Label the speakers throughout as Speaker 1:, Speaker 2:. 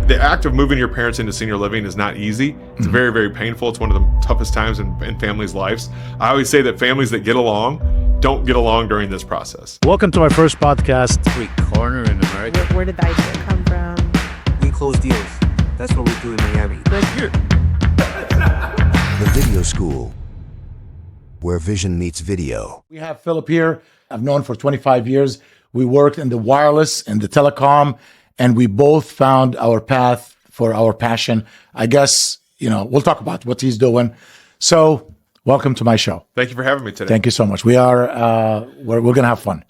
Speaker 1: The act of moving your parents into senior living is not easy. It's very, very painful. It's one of the toughest times in families' lives. I always say that families that get along don't get along during this process.
Speaker 2: Welcome to my first podcast.
Speaker 3: Every corner in America.
Speaker 4: Where did the idea come from?
Speaker 3: We close deals. That's what we do in Miami.
Speaker 1: Thank you.
Speaker 5: The Video School, where vision meets video.
Speaker 2: We have Philip here. I've known for 25 years. We worked in the wireless and the telecom, and we both found our path for our passion. I guess, we'll talk about what he's doing. So welcome to my show.
Speaker 1: Thank you for having me today.
Speaker 2: Thank you so much. We're going to have fun.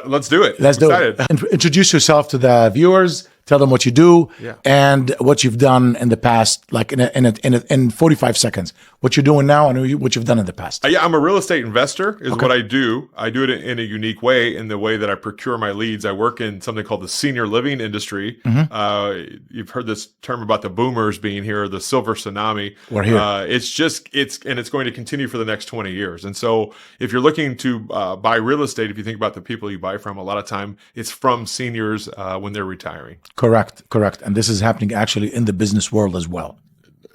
Speaker 1: Let's do it.
Speaker 2: Let's do it. Introduce yourself to the viewers. Tell them what you do and what you've done in the past, like in 45 seconds. What you're doing now and what you've done in the past.
Speaker 1: I'm a real estate investor is what I do. I do it in a unique way, in the way that I procure my leads. I work in something called the senior living industry. You've heard this term about the boomers being here, the silver tsunami.
Speaker 2: We're here.
Speaker 1: It's going to continue for the next 20 years. And so if you're looking to buy real estate, if you think about the people you buy from, a lot of time it's from seniors when they're retiring.
Speaker 2: Correct. And this is happening actually in the business world as well.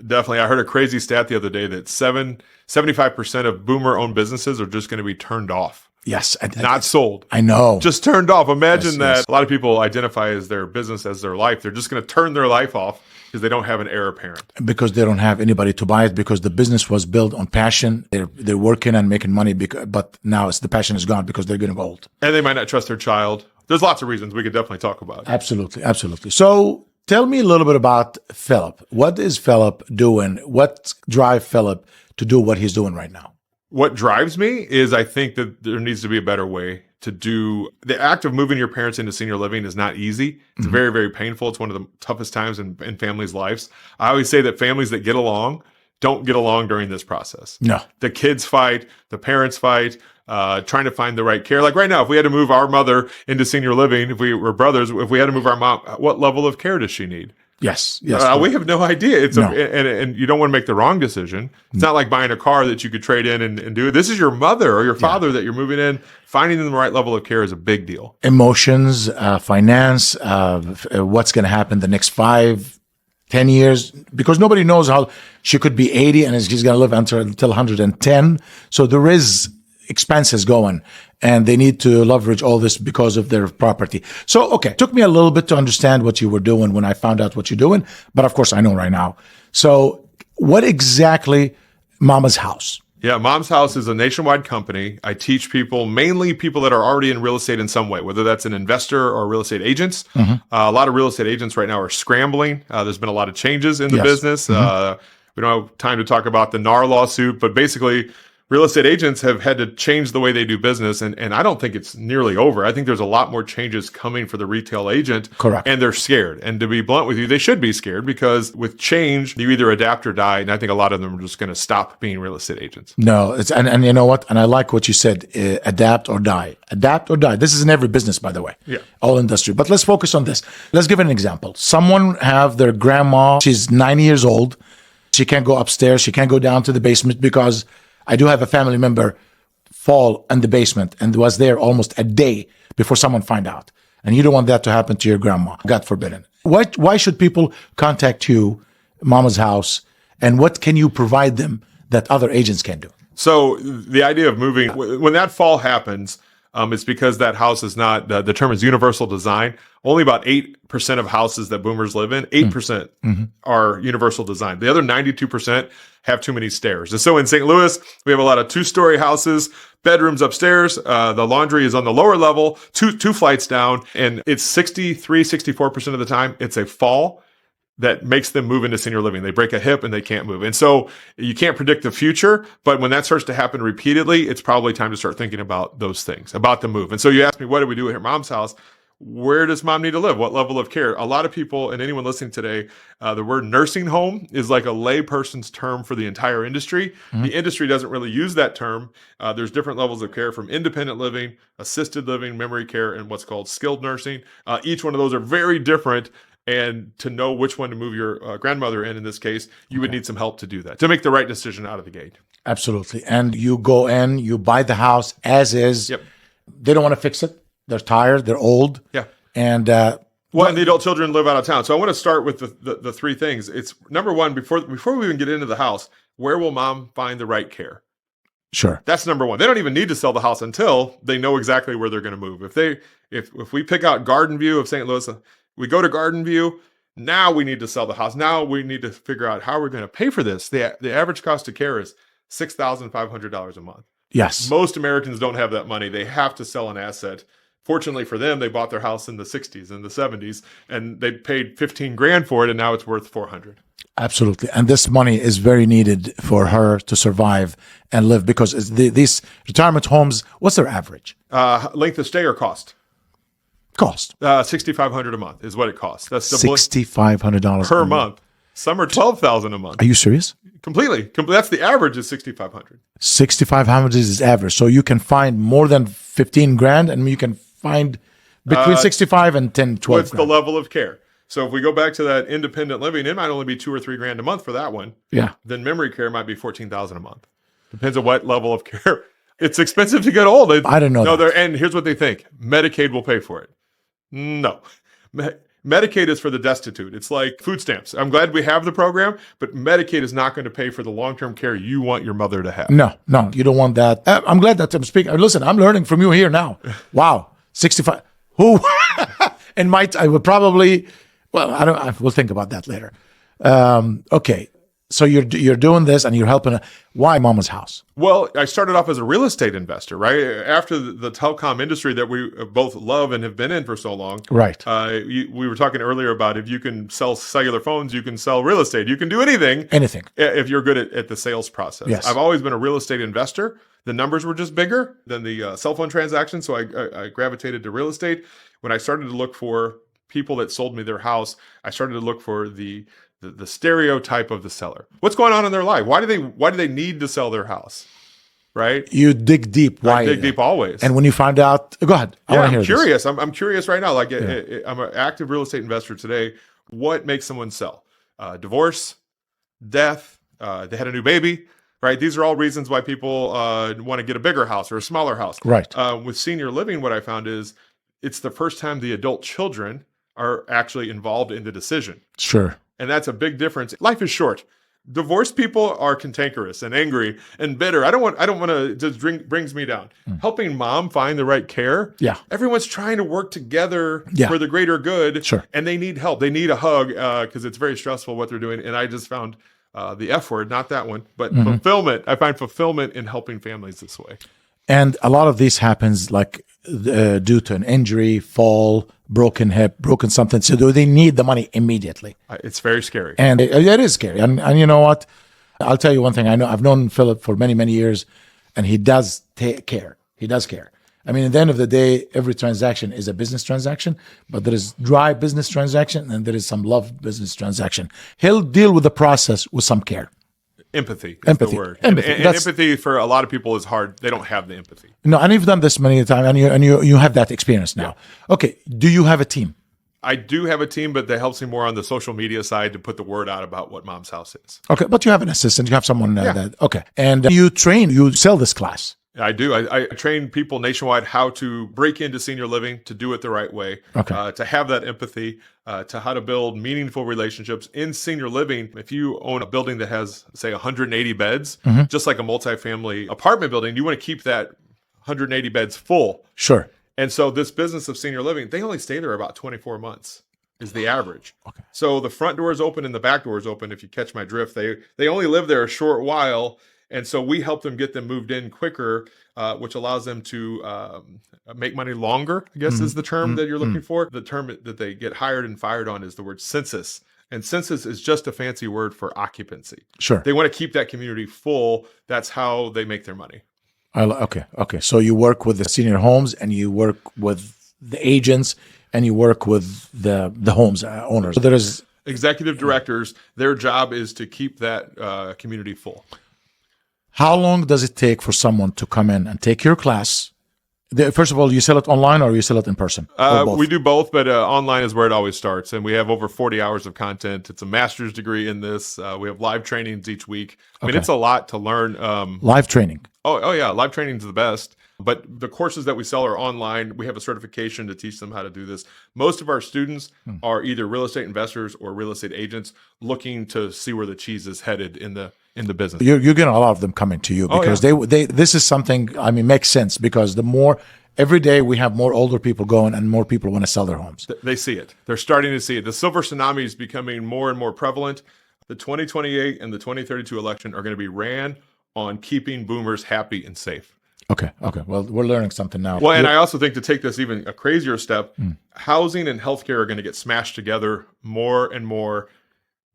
Speaker 1: Definitely. I heard a crazy stat the other day that 75% of boomer-owned businesses are just going to be turned off.
Speaker 2: Yes.
Speaker 1: Not sold.
Speaker 2: I know.
Speaker 1: Just turned off. Imagine that.
Speaker 2: Yes.
Speaker 1: A lot of people identify as their business as their life. They're just going to turn their life off because they don't have an heir apparent.
Speaker 2: Because they don't have anybody to buy it, because the business was built on passion. They're working and making money, but now the passion is gone because they're getting old.
Speaker 1: And they might not trust their child. There's lots of reasons we could definitely talk about.
Speaker 2: Absolutely. So tell me a little bit about Philip. What is Philip doing? What drives Philip to do what he's doing right now?
Speaker 1: What drives me is I think that there needs to be a better way to do. The act of moving your parents into senior living is not easy. It's very, very painful. It's one of the toughest times in families' lives. I always say that families that get along don't get along during this process.
Speaker 2: No.
Speaker 1: The kids fight, the parents fight, trying to find the right care. Like right now, if we had to move our mother into senior living, if we were brothers, if we had to move our mom, what level of care does she need?
Speaker 2: Yes.
Speaker 1: We have no idea. And you don't want to make the wrong decision. It's not like buying a car that you could trade in and do it. This is your mother or your father that you're moving in. Finding them the right level of care is a big deal. Emotions,
Speaker 2: finance, what's going to happen the next 5-10 years, because nobody knows how she could be 80 and she's going to live until 110. So there is expenses going, and they need to leverage all this because of their property. So, okay, took me a little bit to understand what you were doing when I found out what you're doing, but of course I know right now. So what exactly Mama's House?
Speaker 1: Yeah, Mom's House is a nationwide company. I teach people, mainly people that are already in real estate in some way, whether that's an investor or real estate agents. A lot of real estate agents right now are scrambling. There's been a lot of changes in the business. We don't have time to talk about the NAR lawsuit, but basically real estate agents have had to change the way they do business. And I don't think it's nearly over. I think there's a lot more changes coming for the retail agent.
Speaker 2: Correct.
Speaker 1: And they're scared. And to be blunt with you, they should be scared, because with change, you either adapt or die. And I think a lot of them are just going to stop being real estate agents.
Speaker 2: No, and you know what? And I like what you said, adapt or die. Adapt or die. This is in every business, by the way.
Speaker 1: Yeah.
Speaker 2: All industry. But let's focus on this. Let's give an example. Someone have their grandma, she's 90 years old. She can't go upstairs. She can't go down to the basement, because I do have a family member fall in the basement and was there almost a day before someone find out. And you don't want that to happen to your grandma, God forbid. Why should people contact you, Mama's House, and what can you provide them that other agents can do?
Speaker 1: So the idea of moving, when that fall happens, it's because that house is not, the term is universal design. Only about 8% of houses that boomers live in, 8% are universal design. The other 92% have too many stairs. And so in St. Louis, we have a lot of 2-story houses, bedrooms upstairs. The laundry is on the lower level, two flights down. And it's 64% of the time, it's a fall that makes them move into senior living. They break a hip and they can't move. And so you can't predict the future, but when that starts to happen repeatedly, it's probably time to start thinking about those things, about the move. And so you asked me, what do we do at Mom's House? Where does mom need to live? What level of care? A lot of people, and anyone listening today, the word nursing home is like a layperson's term for the entire industry. The industry doesn't really use that term. There's different levels of care, from independent living, assisted living, memory care, and what's called skilled nursing. Each one of those are very different. And to know which one to move your grandmother in this case, you would need some help to do that, to make the right decision out of the gate.
Speaker 2: Absolutely. And you go in, you buy the house as is.
Speaker 1: Yep.
Speaker 2: They don't want to fix it. They're tired. They're old.
Speaker 1: Yeah.
Speaker 2: And
Speaker 1: Well, and the adult children live out of town. So I want to start with the three things. It's number one, before we even get into the house, where will mom find the right care?
Speaker 2: Sure.
Speaker 1: That's number one. They don't even need to sell the house until they know exactly where they're going to move. If we pick out Garden View of St. Louis, we go to Garden View. Now we need to sell the house. Now we need to figure out how we're going to pay for this. The average cost of care is $6,500 a month.
Speaker 2: Yes.
Speaker 1: Most Americans don't have that money. They have to sell an asset. Fortunately for them, they bought their house in the 60s and the 70s, and they paid 15 grand for it, and now it's worth 400.
Speaker 2: Absolutely. And this money is very needed for her to survive and live, because these retirement homes, what's their average
Speaker 1: Length of stay or cost?
Speaker 2: cost?
Speaker 1: $6,500 a month is what it costs. That's the
Speaker 2: $6,500
Speaker 1: per month. Some are $12,000 a month.
Speaker 2: Are you serious?
Speaker 1: Completely. That's the average is $6,500.
Speaker 2: 6,500 is average. So you can find more than 15 grand, and you can find between 65 and 10, 12
Speaker 1: What's the
Speaker 2: grand.
Speaker 1: level of care? So if we go back to that independent living, it might only be $2 or $3 grand a month for that one.
Speaker 2: Yeah.
Speaker 1: Then memory care might be $14,000 a month. Depends on what level of care. It's expensive to get old.
Speaker 2: I didn't know
Speaker 1: No,
Speaker 2: that.
Speaker 1: and here's what they think: Medicaid will pay for it. No, Medicaid is for the destitute. It's like food stamps. I'm glad we have the program, but Medicaid is not going to pay for the long-term care you want your mother to have.
Speaker 2: No, you don't want that. I'm glad that I'm speaking. Listen, I'm learning from you here now. Wow. 65. Who? And I would probably, well, we'll think about that later. Okay. So you're doing this and you're helping. Why Mama's House?
Speaker 1: Well, I started off as a real estate investor, right? After the telecom industry that we both love and have been in for so long.
Speaker 2: Right.
Speaker 1: We were talking earlier about if you can sell cellular phones, you can sell real estate. You can do anything.
Speaker 2: Anything.
Speaker 1: If you're good at the sales process.
Speaker 2: Yes.
Speaker 1: I've always been a real estate investor. The numbers were just bigger than the cell phone transactions, so I gravitated to real estate. When I started to look for people that sold me their house, I started to look for the stereotype of the seller. What's going on in their life? Why do they need to sell their house? Right?
Speaker 2: You dig deep. Why?
Speaker 1: I dig deep always.
Speaker 2: And when you find out, go ahead. I
Speaker 1: yeah,
Speaker 2: want to
Speaker 1: I'm
Speaker 2: hear
Speaker 1: curious. I'm curious right now. Like I'm an active real estate investor today. What makes someone sell? Divorce, death. They had a new baby. Right? These are all reasons why people want to get a bigger house or a smaller house.
Speaker 2: Right.
Speaker 1: With senior living, what I found is it's the first time the adult children are actually involved in the decision.
Speaker 2: Sure.
Speaker 1: And that's a big difference. Life is short. Divorced people are cantankerous and angry and bitter. I don't want to just brings me down. Helping mom find the right care.
Speaker 2: Yeah.
Speaker 1: Everyone's trying to work together
Speaker 2: Yeah.
Speaker 1: for the greater good.
Speaker 2: Sure.
Speaker 1: And they need help. They need a hug because it's very stressful what they're doing. And I just found the F word, not that one, but fulfillment. I find fulfillment in helping families this way.
Speaker 2: And a lot of this happens like due to an injury, fall, broken hip, broken something. So do they need the money immediately?
Speaker 1: It's very scary.
Speaker 2: And it is scary. And you know what? I'll tell you one thing. I know I've known Philip for many, many years, and he does take care. He does care. I mean, at the end of the day, every transaction is a business transaction, but there is dry business transaction and there is some love business transaction. He'll deal with the process with some care.
Speaker 1: Empathy is
Speaker 2: Empathy.
Speaker 1: the word.
Speaker 2: Empathy.
Speaker 1: And
Speaker 2: That's-
Speaker 1: empathy for a lot of people is hard. They don't have the empathy.
Speaker 2: No, and you've done this many times, and you have that experience now. Okay, do you have a team?
Speaker 1: I do have a team, but that helps me more on the social media side to put the word out about what Mom's House is.
Speaker 2: Okay, but you have an assistant. You have someone that. Okay, and you sell this class.
Speaker 1: I do. I train people nationwide how to break into senior living, to do it the right way,
Speaker 2: Okay.
Speaker 1: to have that empathy, to how to build meaningful relationships in senior living. If you own a building that has, say, 180 beds, just like a multifamily apartment building, you want to keep that 180 beds full.
Speaker 2: Sure.
Speaker 1: And so this business of senior living, they only stay there about 24 months is the average.
Speaker 2: Okay.
Speaker 1: So the front door is open and the back door is open. If you catch my drift, they only live there a short while. And so we help them get them moved in quicker, which allows them to make money longer, I guess is the term that you're looking for. The term that they get hired and fired on is the word census. And census is just a fancy word for occupancy.
Speaker 2: Sure.
Speaker 1: They want to keep that community full. That's how they make their money.
Speaker 2: Okay. So you work with the senior homes, and you work with the agents, and you work with the homes owners. So there is
Speaker 1: Executive directors, their job is to keep that community full.
Speaker 2: How long does it take for someone to come in and take your class? First of all, you sell it online or you sell it in person? Or both?
Speaker 1: We do both, but online is where it always starts. And we have over 40 hours of content. It's a master's degree in this. We have live trainings each week. I mean,
Speaker 2: Okay.
Speaker 1: it's a lot to learn.
Speaker 2: Live training.
Speaker 1: Oh yeah, live training is the best. But the courses that we sell are online. We have a certification to teach them how to do this. Most of our students are either real estate investors or real estate agents looking to see where the cheese is headed in the business.
Speaker 2: You're getting a lot of them coming to you because they this is something, I mean, makes sense because the more every day we have more older people going and more people want to sell their homes.
Speaker 1: They see it. They're starting to see it. The silver tsunami is becoming more and more prevalent. The 2028 and the 2032 election are going to be ran on keeping boomers happy and safe.
Speaker 2: Okay. Well, we're learning something now.
Speaker 1: Well, and I also think to take this even a crazier step, housing and healthcare are going to get smashed together more and more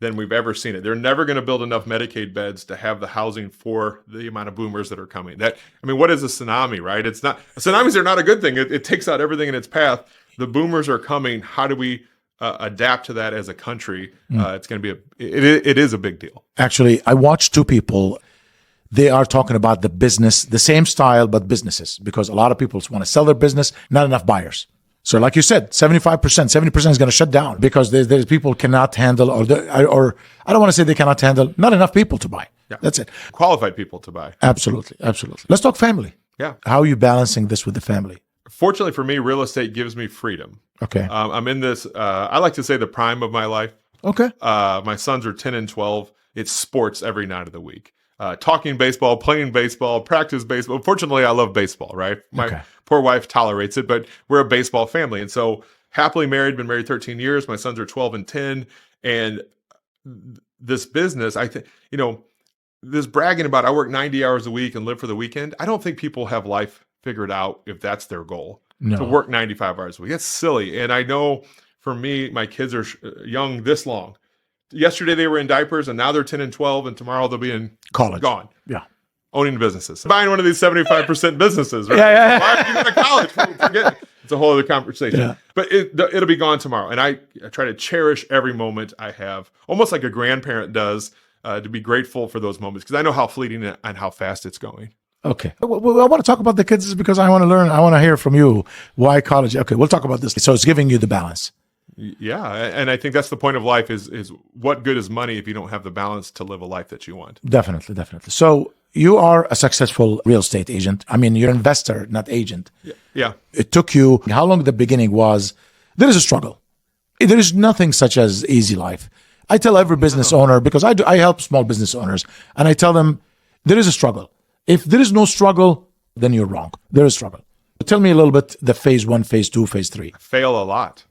Speaker 1: than we've ever seen it. They're never going to build enough Medicaid beds to have the housing for the amount of boomers that are coming. What is a tsunami, right? It's not, tsunamis are not a good thing. It takes out everything in its path. The boomers are coming. How do we adapt to that as a country? It's going to be it is a big deal.
Speaker 2: Actually, I watched two people. They are talking about the business, the same style, but businesses, because a lot of people want to sell their business, not enough buyers. So like you said, 75%, 70% is going to shut down because there's people cannot handle, or I don't want to say they cannot handle, not enough people to buy.
Speaker 1: Yeah.
Speaker 2: That's it.
Speaker 1: Qualified people to buy.
Speaker 2: Absolutely. Let's talk family.
Speaker 1: Yeah.
Speaker 2: How are you balancing this with the family?
Speaker 1: Fortunately for me, real estate gives me freedom.
Speaker 2: Okay.
Speaker 1: I'm in this, I like to say the prime of my life.
Speaker 2: Okay.
Speaker 1: My sons are 10 and 12. It's sports every night of the week. Talking baseball, playing baseball, practice baseball. Fortunately, I love baseball, right? My poor wife tolerates it, but we're a baseball family. And so happily married, been married 13 years. My sons are 12 and 10. And this business, I think, this bragging about I work 90 hours a week and live for the weekend. I don't think people have life figured out if that's their goal, to work 95 hours a week. That's silly. And I know for me, my kids are young this long. Yesterday they were in diapers, and now they're 10 and 12, and tomorrow they'll be in
Speaker 2: college.
Speaker 1: Gone.
Speaker 2: Yeah.
Speaker 1: Owning businesses. Buying one of these 75% businesses, right?
Speaker 2: Yeah.
Speaker 1: Why are you going to college? Forget it. It's a whole other conversation.
Speaker 2: Yeah.
Speaker 1: But it'll be gone tomorrow. And I try to cherish every moment I have, almost like a grandparent does, to be grateful for those moments, because I know how fleeting and how fast it's going.
Speaker 2: Okay. Well, I want to talk about the kids because I want to learn. I want to hear from you. Why college? Okay, we'll talk about this. So it's giving you the balance.
Speaker 1: Yeah, and I think that's the point of life is what good is money if you don't have the balance to live a life that you want?
Speaker 2: Definitely. So you are a successful real estate agent. I mean, you're an investor, not agent.
Speaker 1: Yeah.
Speaker 2: It took you, how long the beginning was? There is a struggle. There is nothing such as easy life. I tell every business owner, because I help small business owners, and I tell them there is a struggle. If there is no struggle, then you're wrong. There is struggle. Tell me a little bit the phase 1, phase 2, phase 3.
Speaker 1: Fail a lot.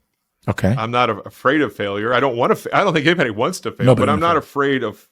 Speaker 2: Okay.
Speaker 1: I'm not afraid of failure. I don't want to. I don't think anybody wants to fail, but I'm not afraid of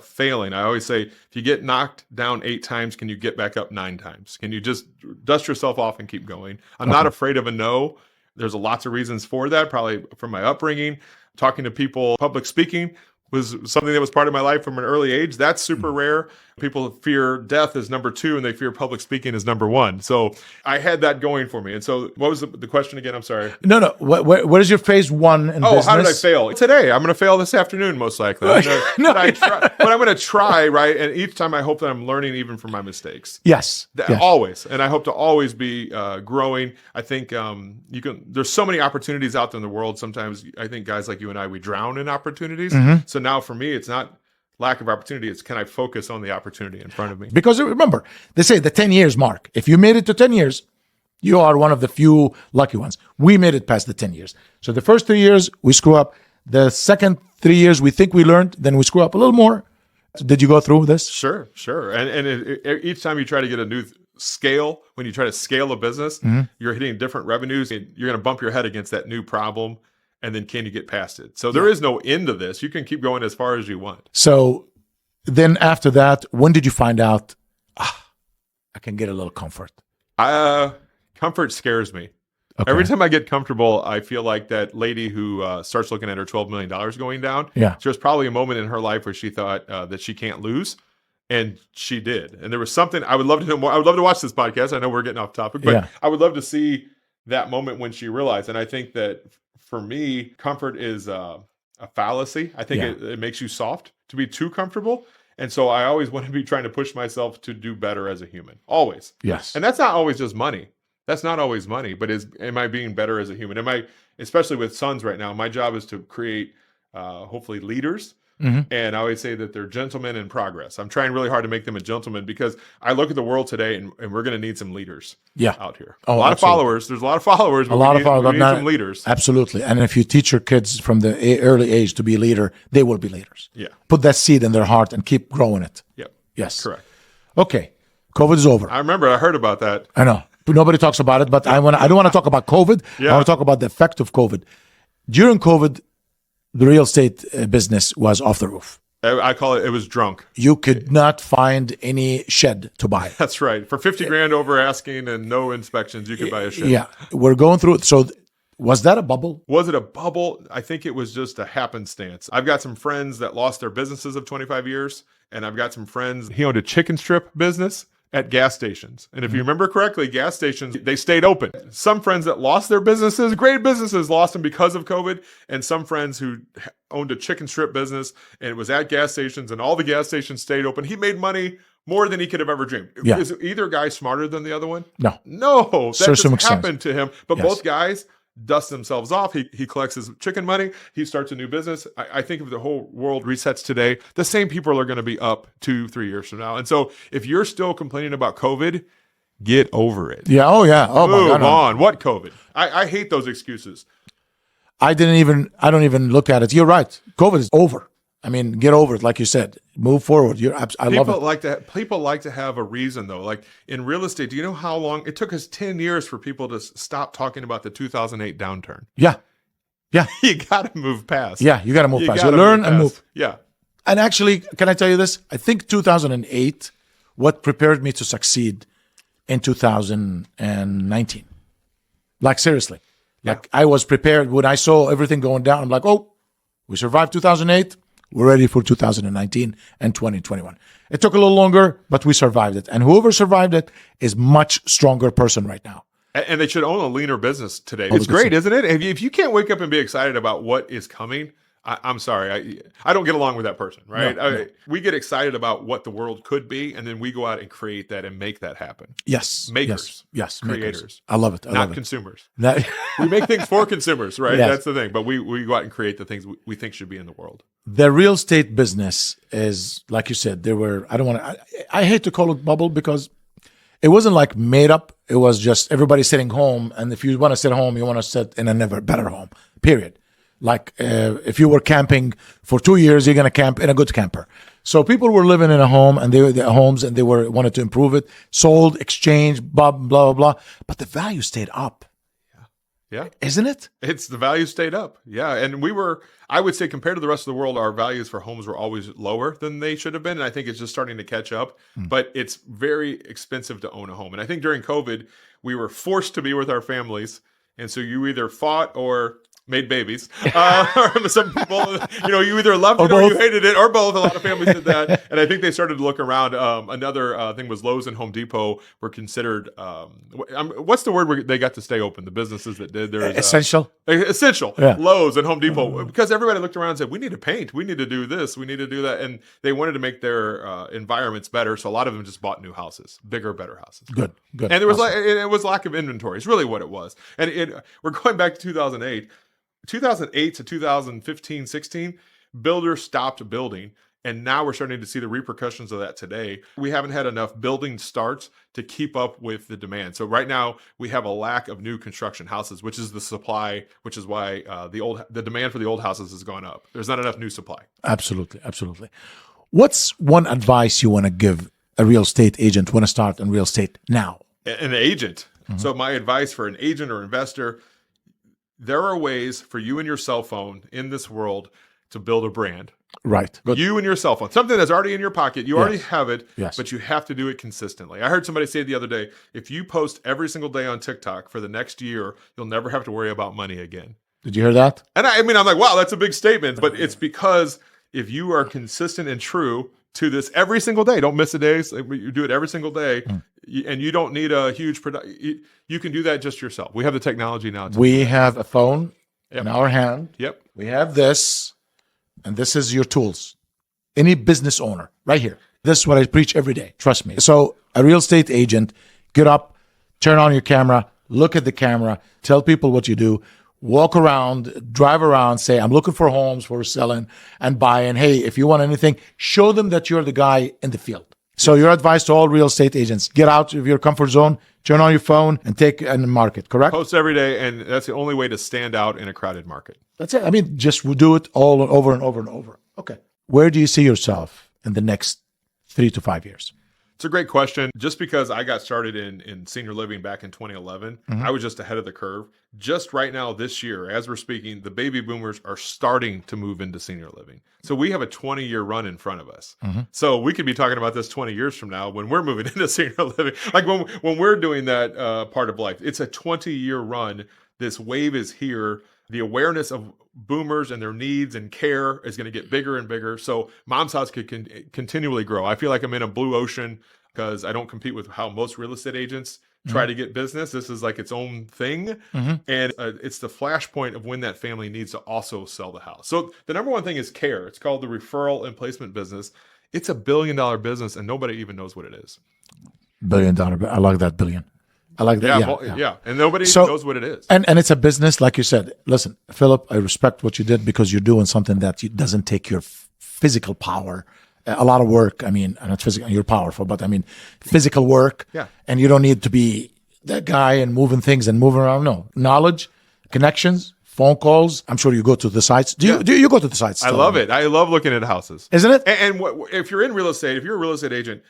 Speaker 1: failing. I always say, if you get knocked down 8 times, can you get back up 9 times? Can you just dust yourself off and keep going? I'm not afraid of a no. There's lots of reasons for that, probably from my upbringing. Talking to people, public speaking was something that was part of my life from an early age. That's super rare. People fear death as number 2, and they fear public speaking as number 1. So I had that going for me. And so what was the question again? I'm sorry.
Speaker 2: No. What is your phase 1 in business?
Speaker 1: How did I fail? Today. I'm going to fail this afternoon, most likely. But I'm going to try, right? And each time I hope that I'm learning even from my mistakes.
Speaker 2: Yes.
Speaker 1: Always. And I hope to always be growing. I think there's so many opportunities out there in the world. Sometimes I think guys like you and I, we drown in opportunities. So now for me, it's not lack of opportunity. It's can I focus on the opportunity in front of me?
Speaker 2: Because remember, they say the 10 years mark. If you made it to 10 years, you are one of the few lucky ones. We made it past the 10 years. So the first 3 years, we screw up. The second 3 years, we think we learned. Then we screw up a little more. Did you go through this?
Speaker 1: Sure. And each time you try to get a new scale, when you try to scale a business, you're hitting different revenues. And you're going to bump your head against that new problem. And then can you get past it? So there is no end to this. You can keep going as far as you want.
Speaker 2: So then after that, when did you find out, I can get a little comfort?
Speaker 1: Comfort scares me.
Speaker 2: Okay.
Speaker 1: Every time I get comfortable, I feel like that lady who starts looking at her $12 million going down.
Speaker 2: Yeah.
Speaker 1: There's probably a moment in her life where she thought that she can't lose. And she did. And there was something, I would love to know more. I would love to watch this podcast. I know we're getting off topic, but I would love to see that moment when she realized. And I think that for me, comfort is a fallacy. I think it makes you soft to be too comfortable. And so I always want to be trying to push myself to do better as a human. Always.
Speaker 2: Yes.
Speaker 1: And that's not always just money. That's not always money, but am I being better as a human? Especially with sons right now, my job is to create hopefully leaders And I always say that they're gentlemen in progress. I'm trying really hard to make them a gentleman because I look at the world today and we're going to need some leaders
Speaker 2: Yeah.
Speaker 1: out here.
Speaker 2: Oh,
Speaker 1: a lot
Speaker 2: absolutely.
Speaker 1: of followers. There's a lot of followers, but
Speaker 2: A lot
Speaker 1: we
Speaker 2: of
Speaker 1: need,
Speaker 2: our
Speaker 1: we need some leaders.
Speaker 2: Absolutely. And if you teach your kids from the early age to be a leader, they will be leaders.
Speaker 1: Yeah.
Speaker 2: Put that seed in their heart and keep growing it.
Speaker 1: Yep.
Speaker 2: Yes.
Speaker 1: Correct.
Speaker 2: Okay. COVID is over.
Speaker 1: I remember I heard about that.
Speaker 2: I know. But nobody talks about it, but I don't want to talk about COVID. I
Speaker 1: Yeah.
Speaker 2: want to talk about the effect of COVID. During COVID, the real estate business was off the roof.
Speaker 1: I call it was drunk.
Speaker 2: You could not find any shed to buy.
Speaker 1: That's right. For 50 grand over asking and no inspections, you could buy a shed.
Speaker 2: Yeah. We're going through it. So was that a bubble?
Speaker 1: Was it a bubble? I think it was just a happenstance. I've got some friends that lost their businesses of 25 years, and I've got some friends. He owned a chicken strip business at gas stations. And if you remember correctly, gas stations, they stayed open. Some friends that lost their businesses, great businesses, lost them because of COVID. And some friends who owned a chicken strip business and it was at gas stations and all the gas stations stayed open. He made money more than he could have ever dreamed.
Speaker 2: Yeah.
Speaker 1: Is either guy smarter than the other one?
Speaker 2: No.
Speaker 1: No, that
Speaker 2: Sir, some
Speaker 1: just
Speaker 2: extent.
Speaker 1: happened to him. But
Speaker 2: Yes.
Speaker 1: both guys dust themselves off. He collects his chicken money. He starts a new business. I think if the whole world resets today, the same people are going to be up 2-3 years from now. And so if you're still complaining about COVID, get over it.
Speaker 2: Yeah. Oh, yeah. Oh, my
Speaker 1: Move
Speaker 2: God. No.
Speaker 1: on. What COVID? I hate those excuses.
Speaker 2: I don't even look at it. You're right. COVID is over. I mean, get over it. Like you said, move forward. I love it.
Speaker 1: People like to have a reason though. Like in real estate, do you know how long it took us 10 years for people to stop talking about the 2008 downturn?
Speaker 2: Yeah. Yeah.
Speaker 1: You got to move past.
Speaker 2: Yeah. You got to move fast. You
Speaker 1: gotta
Speaker 2: learn and
Speaker 1: past.
Speaker 2: move.
Speaker 1: Yeah.
Speaker 2: And actually, can I tell you this? I think 2008, what prepared me to succeed in 2019. Like, seriously. Like, I was prepared when I saw everything going down. I'm like, oh, we survived 2008. We're ready for 2019 and 2021. It took a little longer, but we survived it. And whoever survived it is much stronger person right now.
Speaker 1: And they should own a leaner business today.
Speaker 2: Oh,
Speaker 1: It's
Speaker 2: because-
Speaker 1: great, isn't it? If you can't wake up and be excited about what is coming, I'm sorry. I don't get along with that person, right?
Speaker 2: No.
Speaker 1: We get excited about what the world could be, and then we go out and create that and make that happen.
Speaker 2: Yes.
Speaker 1: Makers.
Speaker 2: Yes.
Speaker 1: Creators.
Speaker 2: Makers. I love it. I
Speaker 1: Not
Speaker 2: love it.
Speaker 1: consumers.
Speaker 2: That-
Speaker 1: We make things for consumers, right?
Speaker 2: Yes.
Speaker 1: That's the thing. But we go out and create the things we think should be in the world.
Speaker 2: The real estate business is, like you said, I hate to call it bubble because it wasn't like made up. It was just everybody sitting home. And if you want to sit home, you want to sit in a never better home, period. Like if you were camping for 2 years, you're going to camp in a good camper. So people were living in a home and their homes and they wanted to improve it, sold, exchanged, blah, blah, blah. But the value stayed up.
Speaker 1: Yeah.
Speaker 2: Isn't it?
Speaker 1: It's the value stayed up. Yeah. And I would say compared to the rest of the world, our values for homes were always lower than they should have been. And I think it's just starting to catch up, but it's very expensive to own a home. And I think during COVID, we were forced to be with our families. And so you either fought or made babies. Some people, you either loved it or you hated it, or both. A lot of families did that. And I think they started to look around. Another thing was Lowe's and Home Depot were considered, what's the word where they got to stay open? The businesses that did. There's
Speaker 2: Essential.
Speaker 1: Essential.
Speaker 2: Yeah.
Speaker 1: Lowe's and Home Depot. Because everybody looked around and said, we need to paint. We need to do this. We need to do that. And they wanted to make their environments better. So a lot of them just bought new houses, bigger, better houses.
Speaker 2: Good.
Speaker 1: And there was it was lack of inventory. It's really what it was. And we're going back to 2008. 2008 to 2015, 16, builders stopped building. And now we're starting to see the repercussions of that today. We haven't had enough building starts to keep up with the demand. So right now we have a lack of new construction houses, which is the supply, which is why the demand for the old houses has gone up. There's not enough new supply.
Speaker 2: Absolutely. Absolutely. What's one advice you want to give a real estate agent want to start in real estate now?
Speaker 1: An agent. So my advice for an agent or investor, there are ways for you and your cell phone in this world to build a brand.
Speaker 2: Right. Good.
Speaker 1: You and your cell phone, something that's already in your pocket. You already have it,
Speaker 2: Yes.
Speaker 1: but you have to do it consistently. I heard somebody say the other day, if you post every single day on TikTok for the next year, you'll never have to worry about money again.
Speaker 2: Did you hear that?
Speaker 1: And I'm like, wow, that's a big statement. But it's because if you are consistent and true to this every single day, don't miss a day. So you do it every single day, and you don't need a huge production. You can do that just yourself. We have the technology now.
Speaker 2: We have a phone
Speaker 1: Yep.
Speaker 2: in our hand.
Speaker 1: Yep.
Speaker 2: We have this, and this is your tools. Any business owner, right here. This is what I preach every day. Trust me. So a real estate agent, get up, turn on your camera, look at the camera, tell people what you do. walk around, drive around, say, I'm looking for homes for selling and buying. Hey, if you want anything, show them that you're the guy in the field. So your advice to all real estate agents, get out of your comfort zone, turn on your phone and take and market, correct?
Speaker 1: Post every day, and that's the only way to stand out in a crowded market.
Speaker 2: That's it. I mean, just do it all over and over and over. Okay. Where do you see yourself in the next 3 to 5 years?
Speaker 1: It's a great question. Just because I got started in senior living back in 2011, I was just ahead of the curve. Just right now, this year, as we're speaking, the baby boomers are starting to move into senior living. So we have a 20-year run in front of us. So we could be talking about this 20 years from now when we're moving into senior living. Like when we're doing that part of life, it's a 20-year run. This wave is here. The awareness of boomers and their needs and care is going to get bigger and bigger. So Mom's House could continually grow. I feel like I'm in a blue ocean because I don't compete with how most real estate agents try to get business. This is like its own thing. And it's the flashpoint of when that family needs to also sell the house. So the number one thing is care. It's called the referral and placement business. It's a $1 billion business and nobody even knows what it is.
Speaker 2: $1 billion. I like that billion. I like that.
Speaker 1: Yeah. And nobody
Speaker 2: So-
Speaker 1: knows what it is.
Speaker 2: And it's a business, like you said. Listen, Philip, I respect what you did because you're doing something that doesn't take your physical power. A lot of work. I mean, not physical. You're powerful, but I mean, physical work.
Speaker 1: Yeah.
Speaker 2: And you don't need to be that guy and moving things and moving around. No, knowledge, connections, phone calls. I'm sure you go to the sites. Do you go to the sites?
Speaker 1: I love it. I love looking at houses.
Speaker 2: Isn't it?
Speaker 1: And if you're in real estate, if you're a real estate agent,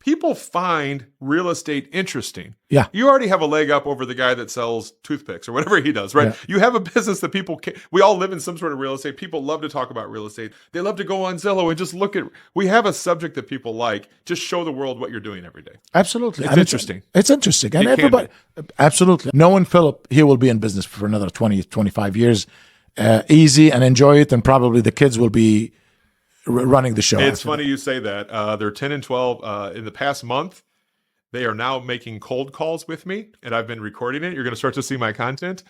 Speaker 1: people find real estate interesting.
Speaker 2: Yeah.
Speaker 1: You already have a leg up over the guy that sells toothpicks or whatever he does, right?
Speaker 2: Yeah.
Speaker 1: You have a business that we all live in some sort of real estate. People love to talk about real estate. They love to go on Zillow and just look at, we have a subject that people like. Just show the world what you're doing every day.
Speaker 2: Absolutely.
Speaker 1: It's interesting.
Speaker 2: It's interesting. And
Speaker 1: It can
Speaker 2: everybody, absolutely. Knowing Philip, he will be in business for another 20, 25 years. Easy and enjoy it. And probably the kids will be running the show.
Speaker 1: It's
Speaker 2: after
Speaker 1: funny you say that. They're 10 and 12. In the past month, they are now making cold calls with me, and I've been recording it. You're going to start to see my content.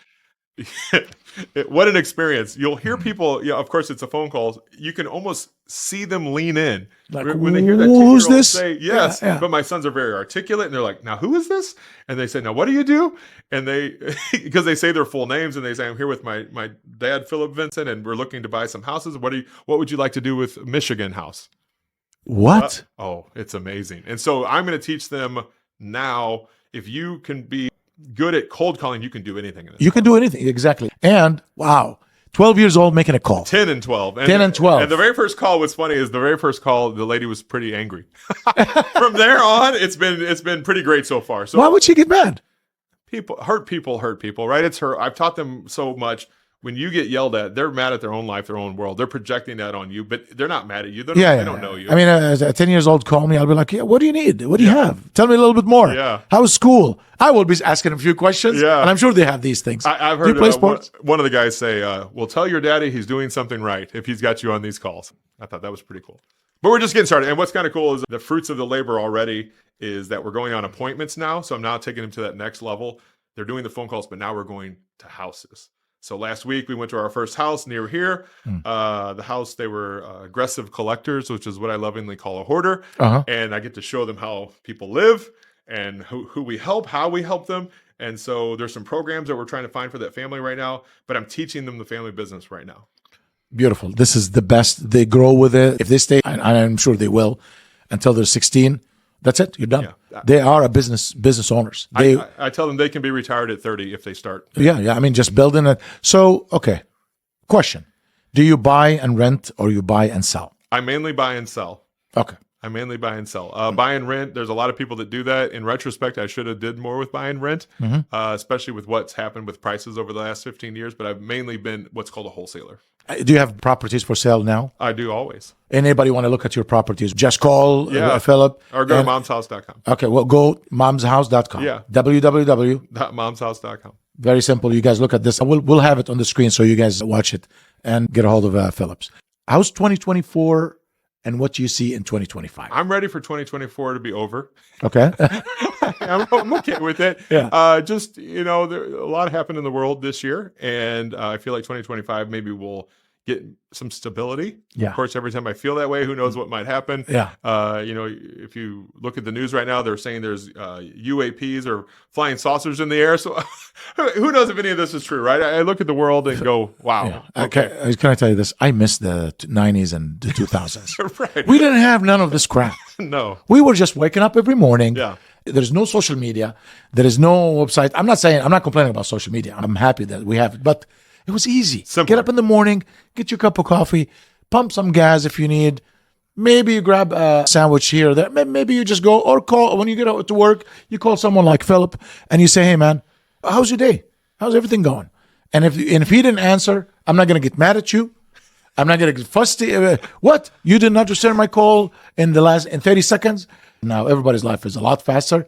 Speaker 1: What an experience. You'll hear people, of course, it's a phone call. You can almost see them lean in.
Speaker 2: Like,
Speaker 1: when they hear that
Speaker 2: who's
Speaker 1: 10-year-old
Speaker 2: this?
Speaker 1: say, yes,
Speaker 2: Yeah.
Speaker 1: but my sons are very articulate, and they're like, now who is this? And they say, now what do you do? And they, because they say their full names, and they say, I'm here with my dad, Philip Vincent, and we're looking to buy some houses. What would you like to do with Michigan House?
Speaker 2: What?
Speaker 1: It's amazing. And so I'm going to teach them now, if you can be good at cold calling, you can do anything in this.
Speaker 2: You can do anything. Exactly. And wow, 12 years old making a call.
Speaker 1: 10 and 12.
Speaker 2: 10 and 12.
Speaker 1: And the very first call, what's funny is the very first call, the lady was pretty angry. From there on, it's been pretty great so far. So
Speaker 2: Why would she get mad?
Speaker 1: people, right? It's her. I've taught them so much. When you get yelled at, they're mad at their own life, their own world. They're projecting that on you, but they're not mad at you. They don't know you.
Speaker 2: I mean, a 10 years old call me. I'll be like, yeah, what do you need? What do you have? Tell me a little bit more.
Speaker 1: Yeah.
Speaker 2: How's school? I will be asking a few questions.
Speaker 1: Yeah.
Speaker 2: And I'm sure they have these things.
Speaker 1: I've
Speaker 2: Do you
Speaker 1: heard
Speaker 2: play sports?
Speaker 1: one of the guys say, well, tell your daddy he's doing something right if he's got you on these calls. I thought that was pretty cool. But we're just getting started. And what's kind of cool is the fruits of the labor already is that we're going on appointments now. So I'm now taking them to that next level. They're doing the phone calls, but now we're going to houses. So last week we went to our first house near here. The house, they were aggressive collectors, which is what I lovingly call a hoarder.
Speaker 2: Uh-huh.
Speaker 1: And I get to show them how people live and who we help, how we help them. And so there's some programs that we're trying to find for that family right now, but I'm teaching them the family business right now.
Speaker 2: Beautiful. This is the best. They grow with it. If they stay, and I'm sure they will, until they're 16, that's it. You're done.
Speaker 1: Yeah.
Speaker 2: They are a business owners. They,
Speaker 1: I tell them they can be retired at 30 if they start.
Speaker 2: yeah. I mean, just building it. So, okay. Question. Do you buy and rent or you buy and sell?
Speaker 1: I mainly buy and sell.
Speaker 2: Okay.
Speaker 1: I mainly buy and sell. Buy and rent, there's a lot of people that do that. In retrospect, I should have did more with buy and rent, especially with what's happened with prices over the last 15 years. But I've mainly been what's called a wholesaler.
Speaker 2: Do you have properties for sale now?
Speaker 1: I do always.
Speaker 2: Anybody want to look at your properties? Just call Philip.
Speaker 1: Or go to
Speaker 2: and-
Speaker 1: momshouse.com.
Speaker 2: Okay, well, go momshouse.com.
Speaker 1: Yeah.
Speaker 2: www.
Speaker 1: Momshouse.com.
Speaker 2: Very simple. You guys look at this. We'll have it on the screen so you guys watch it and get a hold of Phillips. How's 2024 and what do you see in 2025?
Speaker 1: I'm ready for 2024 to be over.
Speaker 2: Okay.
Speaker 1: I'm okay with it.
Speaker 2: Yeah.
Speaker 1: Just, a lot happened in the world this year. And I feel like 2025 maybe will get some stability.
Speaker 2: Yeah.
Speaker 1: Of course, every time I feel that way, who knows what might happen.
Speaker 2: Yeah.
Speaker 1: If you look at the news right now, they're saying there's UAPs or flying saucers in the air. So who knows if any of this is true, right? I look at the world and go, wow.
Speaker 2: Yeah.
Speaker 1: Okay.
Speaker 2: Can I tell you this? I miss the 90s and the 2000s.
Speaker 1: Right.
Speaker 2: We didn't have none of this crap.
Speaker 1: No.
Speaker 2: We were just waking up every morning.
Speaker 1: Yeah.
Speaker 2: There's no social media. There is no website. I'm not complaining about social media. I'm happy that we have it, but it was easy.
Speaker 1: Simple.
Speaker 2: Get up in the morning, get your cup of coffee, pump some gas if you need. Maybe you grab a sandwich here or there. Maybe you just go or call when you get out to work. You call someone like Philip and you say, "Hey, man, how's your day? How's everything going?" And if he didn't answer, I'm not going to get mad at you. I'm not going to get fussy. What? You didn't understand my call in 30 seconds? Now everybody's life is a lot faster.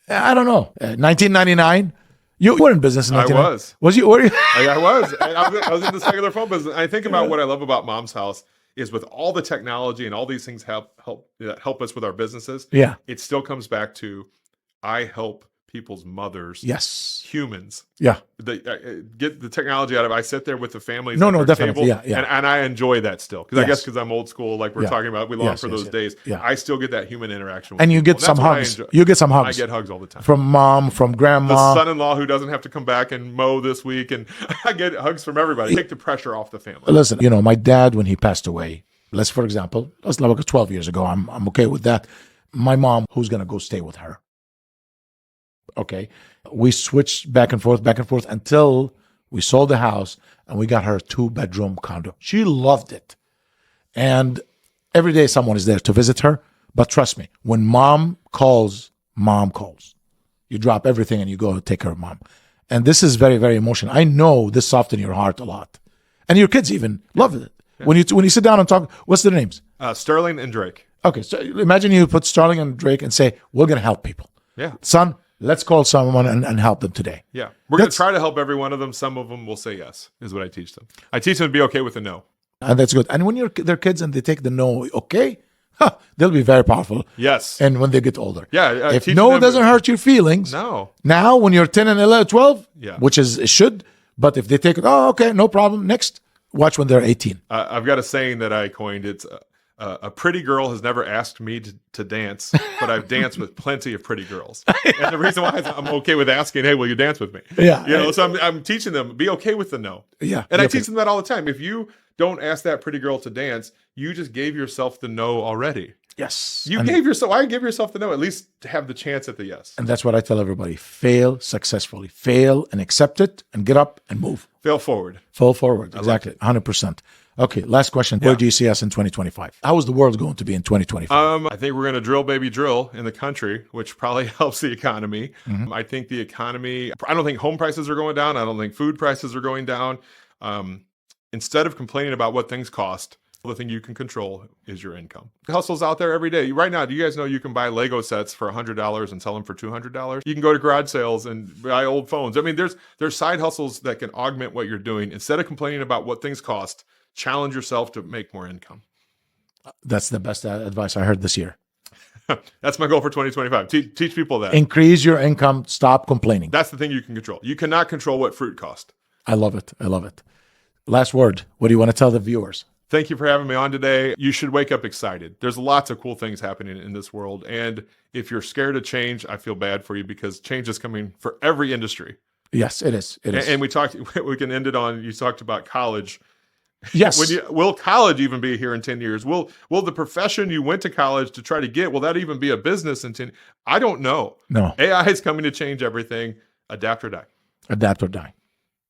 Speaker 2: I don't know. 1999. You were in business in
Speaker 1: I
Speaker 2: 1999.
Speaker 1: was.
Speaker 2: Was you? Were you?
Speaker 1: I was. I was in the cellular phone business. I think about what I love about Mom's House is with all the technology and all these things that help us with our businesses.
Speaker 2: Yeah.
Speaker 1: It still comes back to I help people's mothers,
Speaker 2: Yes.
Speaker 1: humans,
Speaker 2: Yeah.
Speaker 1: get the technology out of it. I sit there with the families.
Speaker 2: No,
Speaker 1: at
Speaker 2: no,
Speaker 1: their
Speaker 2: definitely.
Speaker 1: table,
Speaker 2: Yeah, yeah.
Speaker 1: And I enjoy that still because I
Speaker 2: Yes.
Speaker 1: guess because I'm old school, like we're
Speaker 2: Yeah.
Speaker 1: talking about, we long
Speaker 2: Yes,
Speaker 1: for
Speaker 2: yes,
Speaker 1: those
Speaker 2: yes.
Speaker 1: days.
Speaker 2: Yeah.
Speaker 1: I still get that human interaction, with
Speaker 2: And you
Speaker 1: people.
Speaker 2: get some
Speaker 1: that's what I
Speaker 2: hugs.
Speaker 1: enjoy.
Speaker 2: You get some
Speaker 1: I
Speaker 2: hugs
Speaker 1: get hugs all the time.
Speaker 2: from mom, from
Speaker 1: The
Speaker 2: grandma.
Speaker 1: son-in-law who doesn't have to come back and mow this week, and I get hugs from everybody. Take the pressure off the family.
Speaker 2: Listen, my dad, when he passed away, let's like 12 years ago. I'm okay with that. My mom, who's going to go stay with her? Okay. We switched back and forth until we sold the house and we got her a 2-bedroom condo. She loved it. And every day someone is there to visit her. But trust me, when mom calls. You drop everything and you go take care of mom. And this is very, very emotional. I know this softens your heart a lot. And your kids even love it. Yeah. When you sit down and talk, what's their names?
Speaker 1: Sterling and Drake.
Speaker 2: Okay, so imagine you put Starling and Drake and say, we're going to help people.
Speaker 1: Yeah.
Speaker 2: Son, let's call someone and help them today.
Speaker 1: Yeah. We're going to try to help every one of them. Some of them will say yes, is what I teach them. I teach them to be okay with the no.
Speaker 2: And that's good. And when they're kids and they take the no, okay, they'll be very powerful.
Speaker 1: Yes.
Speaker 2: And when they get older.
Speaker 1: Yeah.
Speaker 2: If no doesn't hurt your feelings.
Speaker 1: No.
Speaker 2: Now, when you're 10 and 11, 12,
Speaker 1: Yeah.
Speaker 2: which is it should, but if they take it, okay, no problem. Next, watch when they're 18.
Speaker 1: I've got a saying that I coined. It's a pretty girl has never asked me to dance, but I've danced with plenty of pretty girls. And the reason why is I'm okay with asking, hey, will you dance with me?
Speaker 2: Yeah.
Speaker 1: So I'm teaching them, be okay with the no.
Speaker 2: Yeah.
Speaker 1: And I teach them that all the time. If you don't ask that pretty girl to dance, you just gave yourself the no already.
Speaker 2: Yes.
Speaker 1: I give yourself the no, at least to have the chance at the yes.
Speaker 2: And that's what I tell everybody. Fail successfully. Fail and accept it and get up and move.
Speaker 1: Fail forward.
Speaker 2: Fall forward. Exactly. 100%. Okay, last question. Where do you see us in 2025? How is the world going to be in 2025?
Speaker 1: I think we're going to drill, baby, drill in the country, which probably helps the economy. I think the economy, I don't think home prices are going down. I don't think food prices are going down. Instead of complaining about what things cost, the thing you can control is your income. The hustle's out there every day. Right now, do you guys know you can buy Lego sets for $100 and sell them for $200? You can go to garage sales and buy old phones. I mean, there's side hustles that can augment what you're doing. Instead of complaining about what things cost, challenge yourself to make more income.
Speaker 2: That's the best advice I heard this year.
Speaker 1: That's my goal for 2025. Teach people that.
Speaker 2: Increase your income. Stop complaining.
Speaker 1: That's the thing you can control. You cannot control what fruit cost.
Speaker 2: I love it. Last word. What do you want to tell the viewers?
Speaker 1: Thank you for having me on today. You should wake up excited. There's lots of cool things happening in this world. And if you're scared of change, I feel bad for you because change is coming for every industry.
Speaker 2: Yes, it is. It is.
Speaker 1: And we can end it on, you talked about college.
Speaker 2: Yes.
Speaker 1: Will college even be here in 10 years? Will the profession you went to college to try to get, will that even be a business in 10? I don't know.
Speaker 2: No.
Speaker 1: AI is coming to change everything. Adapt or die.
Speaker 2: Adapt or die.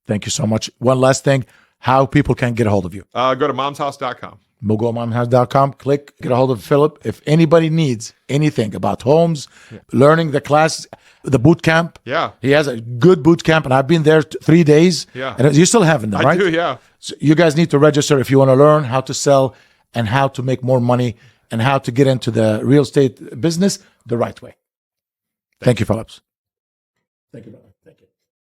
Speaker 2: Thank you so much. One last thing, how people can get a hold of you.
Speaker 1: Go to momshouse.com.
Speaker 2: We'll go to momshouse.com, click, get a hold of Philip. If anybody needs anything about homes, learning the class, the boot camp.
Speaker 1: Yeah.
Speaker 2: He has a good boot camp, and I've been there 3 days.
Speaker 1: Yeah.
Speaker 2: And you still haven't them,
Speaker 1: I
Speaker 2: right?
Speaker 1: do, yeah.
Speaker 2: So you guys need to register if you want to learn how to sell and how to make more money and how to get into the real estate business the right way. Thank you, Phillips. Thank you, brother. Thank you.